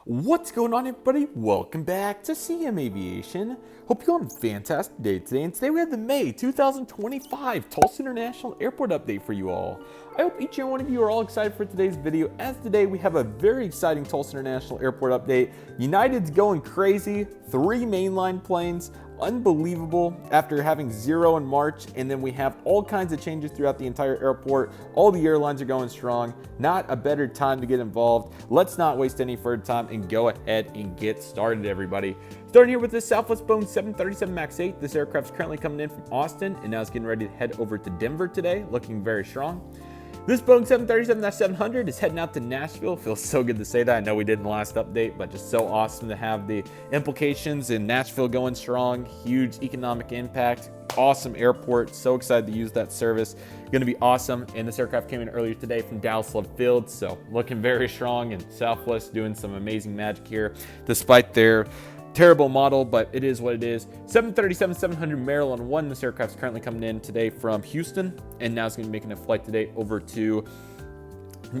What's going on, everybody? Welcome back to CM Aviation. Hope you're on a fantastic day today. And today we have the May 2025 Tulsa International Airport update for you all. I hope each and one of you are all excited for today's video, as today we have a very exciting Tulsa International Airport update. United's going crazy, 3 mainline planes, unbelievable after having 0 in March, and then we have all kinds of changes throughout the entire airport. All the airlines are going strong. Not a better time to get involved. Let's not waste any further time and go ahead and get started, everybody. Starting here with this Southwest Boeing 737 MAX 8. This aircraft is currently coming in from Austin and now it's getting ready to head over to Denver today, looking very strong. This Boeing 737-700 is heading out to Nashville. Feels so good to say that. I know we did in the last update, but just so awesome to have the implications in Nashville going strong. Huge economic impact. Awesome airport. So excited to use that service. Going to be awesome. And this aircraft came in earlier today from Dallas Love Field. So looking very strong, and Southwest doing some amazing magic here despite their terrible model, but it is what it is. 737-700 Maryland 1. This aircraft is currently coming in today from Houston, and now it's going to be making a flight today over to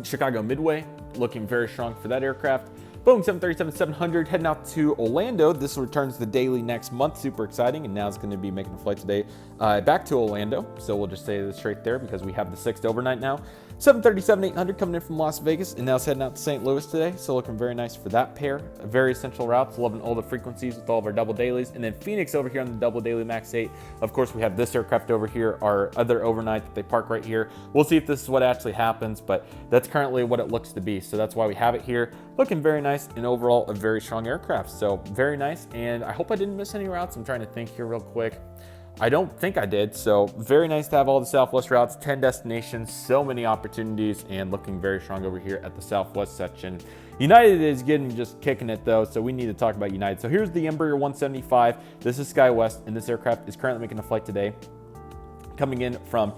Chicago Midway. Looking very strong for that aircraft. Boeing 737-700 heading out to Orlando. This returns the daily next month. Super exciting. And now it's going to be making a flight today back to Orlando. So we'll just say this right there because we have the 6th overnight now. 737-800 coming in from Las Vegas, and now it's heading out to St. Louis today. So looking very nice for that pair. Very essential routes. Loving all the frequencies with all of our double dailies. And then Phoenix over here on the double daily MAX 8. Of course, we have this aircraft over here, our other overnight that they park right here. We'll see if this is what actually happens, but that's currently what it looks to be. So that's why we have it here. Looking very nice, and overall a very strong aircraft. So very nice, and I hope I didn't miss any routes. I'm trying to think here real quick. I don't think I did. So very nice to have all the Southwest routes, 10 destinations, so many opportunities, and looking very strong over here at the Southwest section. United is just kicking it though, so we need to talk about United. So here's the Embraer 175. This is SkyWest, and this aircraft is currently making a flight today, coming in from,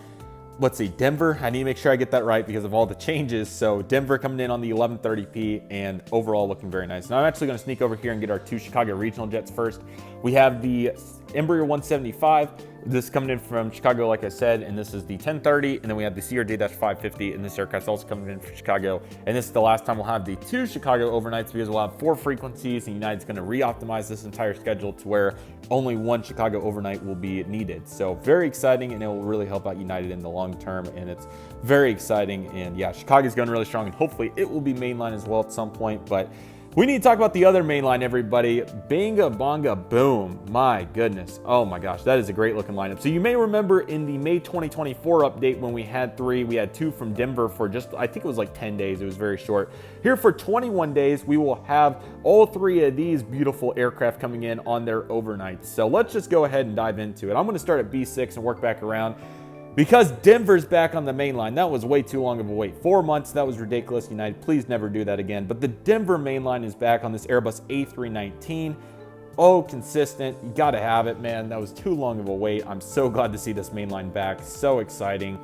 let's see, Denver. I need to make sure I get that right because of all the changes. So Denver coming in on the 11:30p, and overall looking very nice. Now I'm actually going to sneak over here and get our 2 Chicago regional jets first. We have the Embraer 175. This coming in from Chicago, like I said, and this is the 1030, and then we have the CRJ-550, and this aircraft's also coming in from Chicago. And this is the last time we'll have the 2 Chicago overnights because we'll have 4 frequencies, and United's going to re-optimize this entire schedule to where only 1 Chicago overnight will be needed. So very exciting, and it will really help out United in the long term, and it's very exciting. And yeah, Chicago's going really strong, and hopefully it will be mainline as well at some point, but we need to talk about the other mainline, everybody. Banga Bonga Boom. My goodness. Oh my gosh, that is a great looking lineup. So you may remember in the May 2024 update when we had 3, we had 2 from Denver for just, I think it was like 10 days. It was very short. Here for 21 days, we will have all 3 of these beautiful aircraft coming in on their overnights. So let's just go ahead and dive into it. I'm going to start at B6 and work back around. Because Denver's back on the main line. That was way too long of a wait. 4 months, that was ridiculous. United, please never do that again. But the Denver main line is back on this Airbus A319. Oh, consistent. You got to have it, man. That was too long of a wait. I'm so glad to see this main line back. So exciting.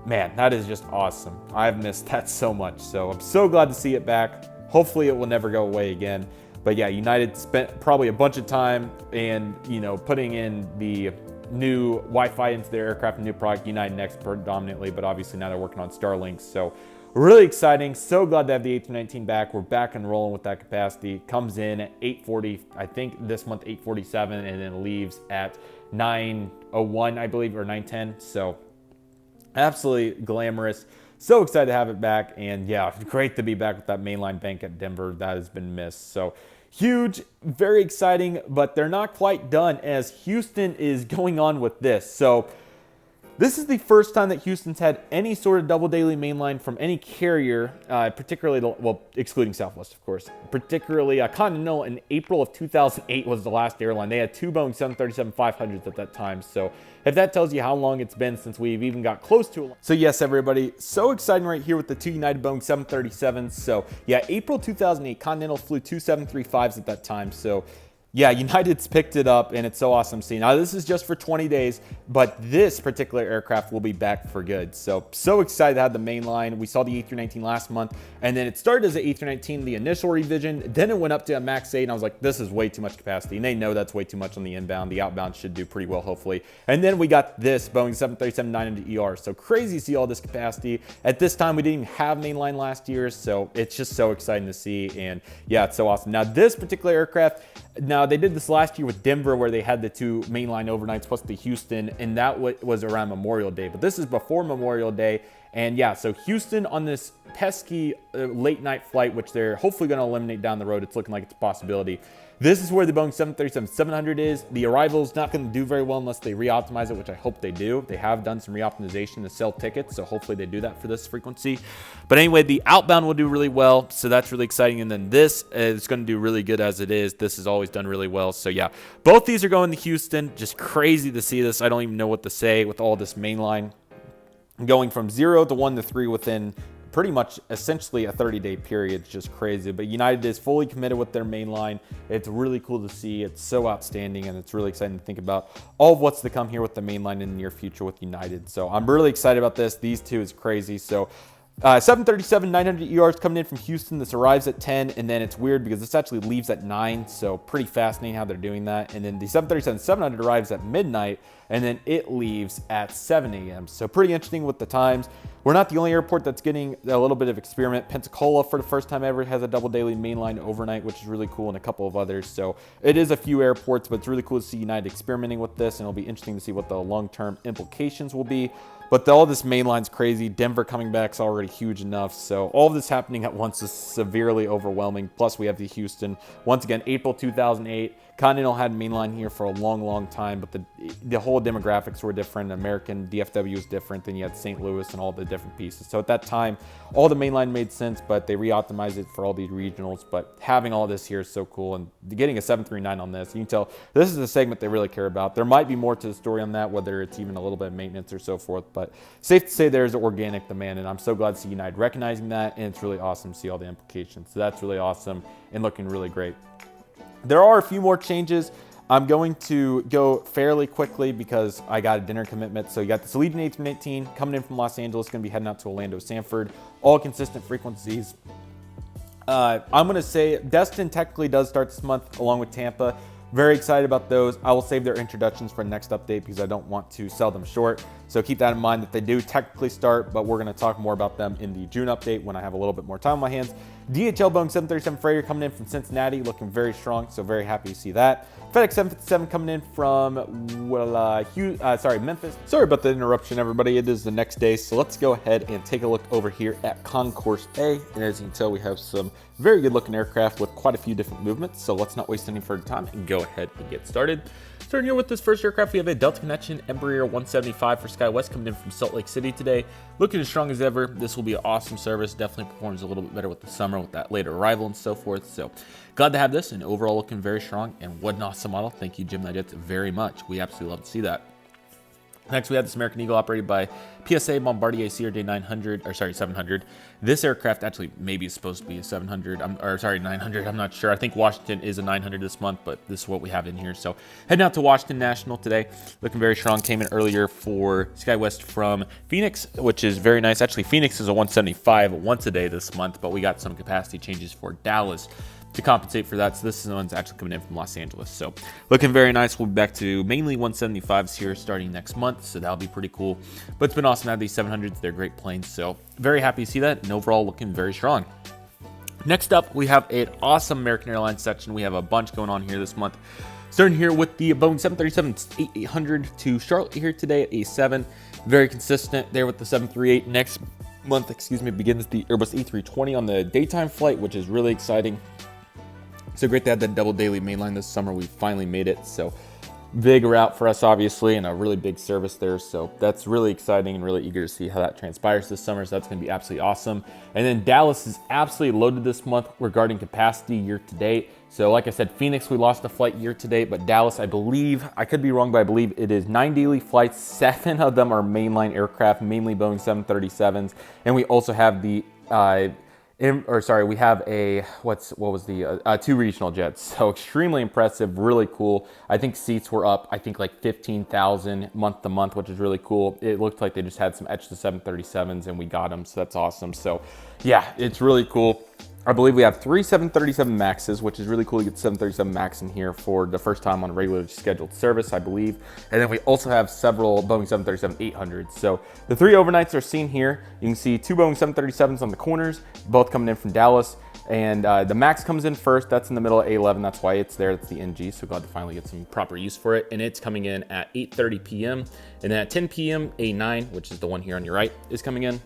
Man, that is just awesome. I've missed that so much. So I'm so glad to see it back. Hopefully it will never go away again. But yeah, United spent probably a bunch of time and, putting in the new Wi-Fi into their aircraft, new product, United Next predominantly, but obviously now they're working on Starlink. So really exciting. So glad to have the A319 back. We're back and rolling with that capacity. Comes in at 840, I think this month 847, and then leaves at 901, I believe, or 910. So absolutely glamorous. So excited to have it back. And yeah, great to be back with that mainline bank at Denver. That has been missed. So huge, very exciting, but they're not quite done as Houston is going on with this. So this is the first time that Houston's had any sort of double daily mainline from any carrier, particularly, well, excluding Southwest, of course, particularly Continental. In April of 2008 was the last airline. They had 2 Boeing 737-500s at that time. So if that tells you how long it's been since we've even got close to it. So yes, everybody, so exciting right here with the 2 United Boeing 737s. So yeah, April 2008, Continental flew 2 735s at that time. So Yeah, United's picked it up, and it's so awesome seeing. Now, this is just for 20 days, but this particular aircraft will be back for good. So excited to have the main line. We saw the A319 last month, and then it started as an A319, the initial revision. Then it went up to a MAX 8, and I was like, this is way too much capacity. And they know that's way too much on the inbound. The outbound should do pretty well, hopefully. And then we got this Boeing 737-900ER. So crazy to see all this capacity. At this time, we didn't even have mainline last year, so it's just so exciting to see. And yeah, it's so awesome. Now, this particular aircraft, now they did this last year with Denver where they had the 2 mainline overnights plus the Houston, and that was around Memorial Day. But this is before Memorial Day. And yeah, so Houston on this pesky late night flight, which they're hopefully going to eliminate down the road. It's looking like it's a possibility. This is where the Boeing 737-700 is. The arrival is not going to do very well unless they re-optimize it, which I hope they do. They have done some re-optimization to sell tickets, so hopefully they do that for this frequency. But anyway, the outbound will do really well, so that's really exciting. And then this is going to do really good as it is. This has always done really well. So yeah, both these are going to Houston. Just crazy to see this. I don't even know what to say with all this mainline going from 0 to 1 to 3 within pretty much essentially a 30-day period. It's just crazy. But United is fully committed with their main line. It's really cool to see. It's so outstanding, and it's really exciting to think about all of what's to come here with the main line in the near future with United. So I'm really excited about this. These two is crazy. So 737-900ER is coming in from Houston. This arrives at 10, and then it's weird because this actually leaves at 9, so pretty fascinating how they're doing that. And then the 737-700 arrives at midnight, and then it leaves at 7 a.m. So pretty interesting with the times. We're not the only airport that's getting a little bit of experiment. Pensacola, for the first time ever, has a double daily mainline overnight, which is really cool, and a couple of others. So it is a few airports, but it's really cool to see United experimenting with this, and it'll be interesting to see what the long-term implications will be. But all this mainline's crazy. Denver coming back is already huge enough. So all of this happening at once is severely overwhelming. Plus, we have the Houston. Once again, April 2008. Continental had mainline here for a long, long time, but the whole demographics were different. American DFW was different. Then you had St. Louis and all the different pieces. So at that time, all the mainline made sense, but they re-optimized it for all these regionals. But having all this here is so cool. And getting a 739 on this, you can tell this is a segment they really care about. There might be more to the story on that, whether it's even a little bit of maintenance or so forth. But safe to say there's organic demand, and I'm so glad to see United recognizing that, and it's really awesome to see all the implications. So that's really awesome and looking really great. There are a few more changes. I'm going to go fairly quickly because I got a dinner commitment. So you got this Allegiant A318 coming in from Los Angeles, going to be heading out to Orlando, Sanford, all consistent frequencies. I'm going to say Destin technically does start this month along with Tampa. Very excited about those. I will save their introductions for the next update because I don't want to sell them short. So keep that in mind that they do technically start, but we're going to talk more about them in the June update when I have a little bit more time on my hands. DHL Boeing 737 Freighter coming in from Cincinnati, looking very strong, so very happy to see that. FedEx 757 coming in from, Memphis. Sorry about the interruption, everybody. It is the next day, so let's go ahead and take a look over here at Concourse A. And as you can tell, we have some very good looking aircraft with quite a few different movements, so let's not waste any further time and go ahead and get started. Starting here with this first aircraft, we have a Delta Connection Embraer 175 for SkyWest coming in from Salt Lake City today. Looking as strong as ever. This will be an awesome service. Definitely performs a little bit better with the summer with that later arrival and so forth. So glad to have this, and overall looking very strong. And what an awesome model. Thank you, GeminiJets, very much. We absolutely love to see that. Next, we have this American Eagle operated by PSA Bombardier CRJ 700. This aircraft actually maybe is supposed to be a 900. I'm not sure. I think Washington is a 900 this month, but this is what we have in here. So heading out to Washington National today, looking very strong. Came in earlier for SkyWest from Phoenix, which is very nice. Actually, Phoenix is a 175 once a day this month, but we got some capacity changes for Dallas to compensate for that. So this is the one's actually coming in from Los Angeles. So looking very nice. We'll be back to mainly 175s here starting next month. So that'll be pretty cool. But it's been awesome to have these 700s. They're great planes. So very happy to see that, and overall looking very strong. Next up, we have an awesome American Airlines section. We have a bunch going on here this month. Starting here with the Boeing 737-800 to Charlotte here today at A7. Very consistent there with the 738. Next month, begins the Airbus A320 on the daytime flight, which is really exciting. So great to have that double daily mainline this summer. We finally made it. So big route for us, obviously, and a really big service there. So that's really exciting and really eager to see how that transpires this summer. So that's going to be absolutely awesome. And then Dallas is absolutely loaded this month regarding capacity year to date. So like I said, Phoenix, we lost a flight year to date, but Dallas, I believe, I could be wrong, but I believe it is 9 daily flights. 7 of them are mainline aircraft, mainly Boeing 737s. And we also have the We have a, what was the, 2 regional jets. So extremely impressive, really cool. I think seats were up, I think like 15,000 month to month, which is really cool. It looked like they just had some etched to 737s and we got them, so that's awesome. So yeah, it's really cool. I believe we have 3 737 Maxes, which is really cool to get 737 Max in here for the first time on regularly scheduled service, I believe. And then we also have several Boeing 737-800s. So the 3 overnights are seen here. You can see 2 Boeing 737s on the corners, both coming in from Dallas. And the Max comes in first. That's in the middle of A11. That's why it's there. That's the NG. So glad to finally get some proper use for it. And it's coming in at 8:30 p.m. And then at 10 p.m., A9, which is the one here on your right, is coming in.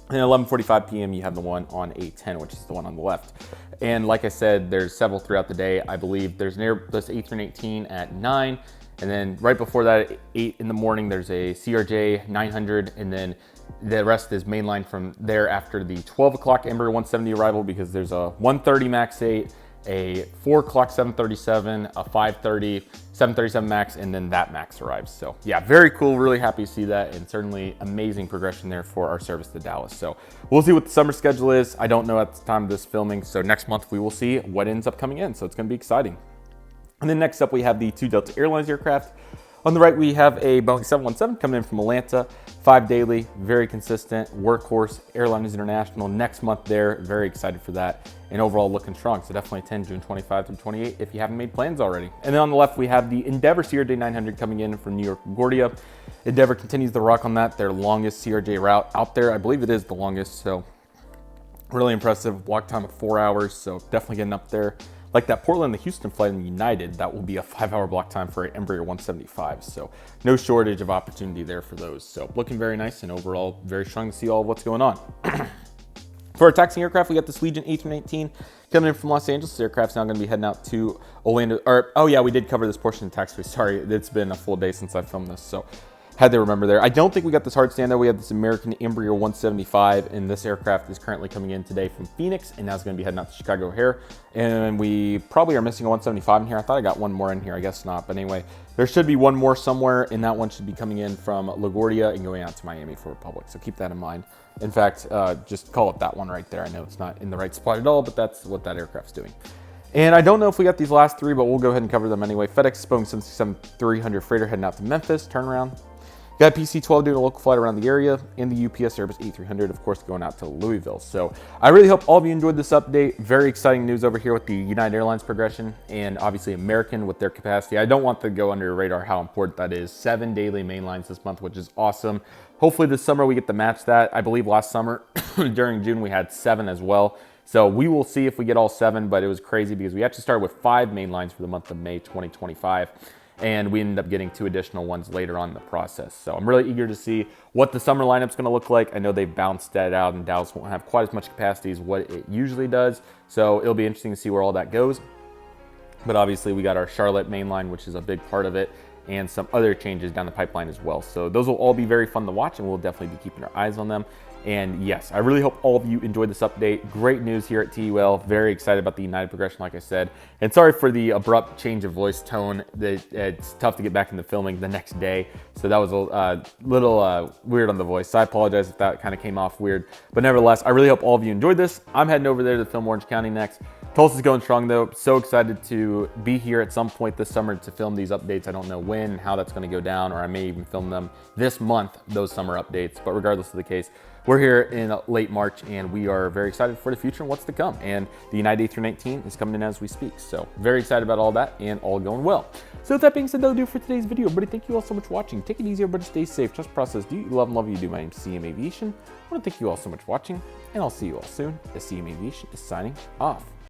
And at 11:45 p.m. you have the one on A10, which is the one on the left. And like I said, there's several throughout the day. I believe there's an Airbus A318 at 9. And then right before that, at 8 in the morning, there's a CRJ 900. And then the rest is mainline from there after the 12 o'clock Embraer 170 arrival, because there's a 130 MAX 8, a 4 o'clock 737, a 5:30 737 Max, and then that Max arrives. So yeah, very cool. Really happy to see that, and certainly amazing progression there for our service to Dallas. So we'll see what the summer schedule is. I don't know at the time of this filming. So next month we will see what ends up coming in. So it's going to be exciting. And then next up we have the 2 Delta Airlines aircraft. On the right, we have a Boeing 717 coming in from Atlanta, 5 daily, very consistent, workhorse, Airlines International next month there. Very excited for that. And overall looking strong. So definitely attend June 25 through 28 if you haven't made plans already. And then on the left, we have the Endeavor CRJ 900 coming in from New York LaGuardia. Endeavor continues the rock on that, their longest CRJ route out there. I believe it is the longest, so really impressive. Walk time of 4 hours, so definitely getting up there. Like that Portland to Houston flight in United, that will be a 5-hour block time for an Embraer 175. So no shortage of opportunity there for those. So looking very nice, and overall very strong to see all of what's going on. For our taxiing aircraft, we got this Legion A319 coming in from Los Angeles. This aircraft's now going to be heading out to Orlando. Oh yeah, we did cover this portion of taxiway. Sorry, it's been a full day since I filmed this, so had to remember there. I don't think we got this hard stand though. We have this American Embraer 175, and this aircraft is currently coming in today from Phoenix, and now it's going to be heading out to Chicago O'Hare. And we probably are missing a 175 in here. I thought I got one more in here. I guess not. But anyway, there should be one more somewhere, and that one should be coming in from LaGuardia and going out to Miami for Republic. So keep that in mind. In fact, just call it that one right there. I know it's not in the right spot at all, but that's what that aircraft's doing. And I don't know if we got these last 3, but we'll go ahead and cover them anyway. FedEx Boeing 767-300 freighter heading out to Memphis, turnaround. Got PC-12 doing a local flight around the area, and the UPS Airbus A300, of course, going out to Louisville. So I really hope all of you enjoyed this update. Very exciting news over here with the United Airlines progression, and obviously American with their capacity. I don't want to go under your radar how important that is. 7 daily mainlines this month, which is awesome. Hopefully this summer we get to match that. I believe last summer during June we had 7 as well. So we will see if we get all 7, but it was crazy because we actually started with 5 mainlines for the month of May 2025. And we ended up getting 2 additional ones later on in the process. So I'm really eager to see what the summer lineup's going to look like. I know they've balanced that out, and Dallas won't have quite as much capacity as what it usually does. So it'll be interesting to see where all that goes. But obviously we got our Charlotte mainline, which is a big part of it, and some other changes down the pipeline as well. So those will all be very fun to watch, and we'll definitely be keeping our eyes on them. And yes, I really hope all of you enjoyed this update. Great news here at TUL. Very excited about the United progression, like I said. And sorry for the abrupt change of voice tone. It's tough to get back into filming the next day. So that was a little weird on the voice. So I apologize if that kind of came off weird. But nevertheless, I really hope all of you enjoyed this. I'm heading over there to film Orange County next. Tulsa's going strong though. So excited to be here at some point this summer to film these updates. I don't know when and how that's going to go down, or I may even film them this month, those summer updates. But regardless of the case, we're here in late March, and we are very excited for the future and what's to come. And the United A319 is coming in as we speak. So very excited about all that, and all going well. So with that being said, that'll do for today's video. Everybody, thank you all so much for watching. Take it easy, everybody. Stay safe. Trust the process. Do you love and love you do. My name's CM Aviation. I want to thank you all so much for watching, and I'll see you all soon as CM Aviation is signing off.